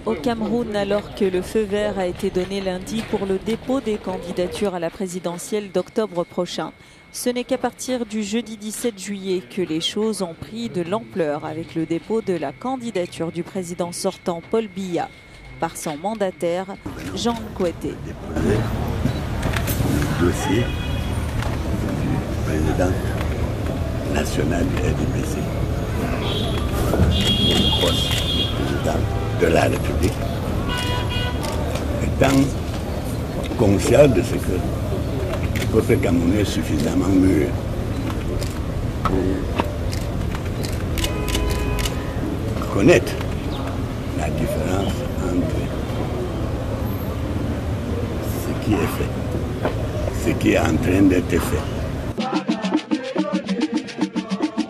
Au Cameroun, alors que le feu vert a été donné lundi pour le dépôt des candidatures à la présidentielle d'octobre prochain, ce n'est qu'à partir du jeudi 17 juillet que les choses ont pris de l'ampleur avec le dépôt de la candidature du président sortant Paul Biya par son mandataire Jean Nkwete. Le dossier du président national du RDPC, le poste du président de la République, étant conscient de ce que le peuple camerounais est suffisamment mûr pour connaître la différence entre ce qui est fait, ce qui est en train d'être fait.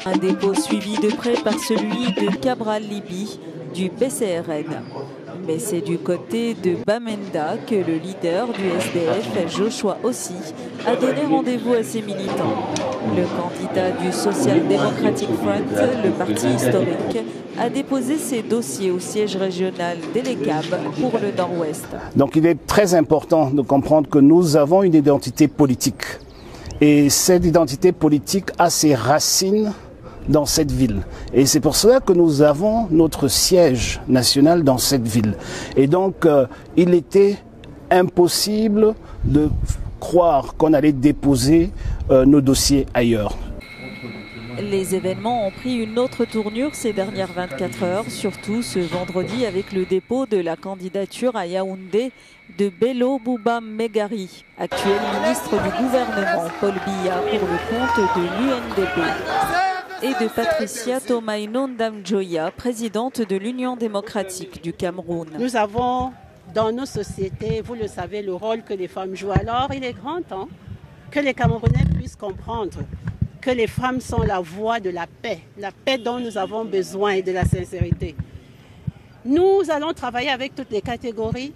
Un dépôt suivi de près par celui de Cabral Libi du PCRN. Mais c'est du côté de Bamenda que le leader du SDF, Joshua Ossi, a donné rendez-vous à ses militants. Le candidat du Social Democratic Front, le parti historique, a déposé ses dossiers au siège régional d'Elekab pour le Nord-Ouest. Donc il est très important de comprendre que nous avons une identité politique. Et cette identité politique a ses racines dans cette ville. Et c'est pour cela que nous avons notre siège national dans cette ville. Et donc, il était impossible de croire qu'on allait déposer nos dossiers ailleurs. Les événements ont pris une autre tournure ces dernières 24 heures, surtout ce vendredi avec le dépôt de la candidature à Yaoundé de Bello Bouba Megari, actuel ministre du gouvernement Paul Biya pour le compte de l'UNDP. Et de Patricia Tomaï-Nondam-Joya, présidente de l'Union démocratique du Cameroun. Nous avons dans nos sociétés, vous le savez, le rôle que les femmes jouent. Alors il est grand temps que les Camerounais puissent comprendre que les femmes sont la voix de la paix dont nous avons besoin et de la sincérité. Nous allons travailler avec toutes les catégories,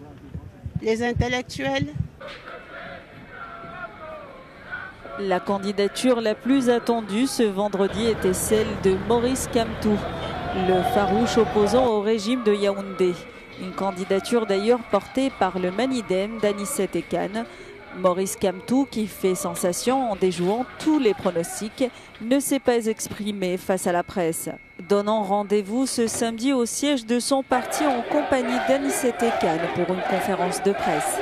les intellectuels. La candidature la plus attendue ce vendredi était celle de Maurice Kamtou, le farouche opposant au régime de Yaoundé. Une candidature d'ailleurs portée par le Manidem d'Anicet Ekane. Maurice Kamtou, qui fait sensation en déjouant tous les pronostics, ne s'est pas exprimé face à la presse, donnant rendez-vous ce samedi au siège de son parti en compagnie d'Anicet Ekane pour une conférence de presse.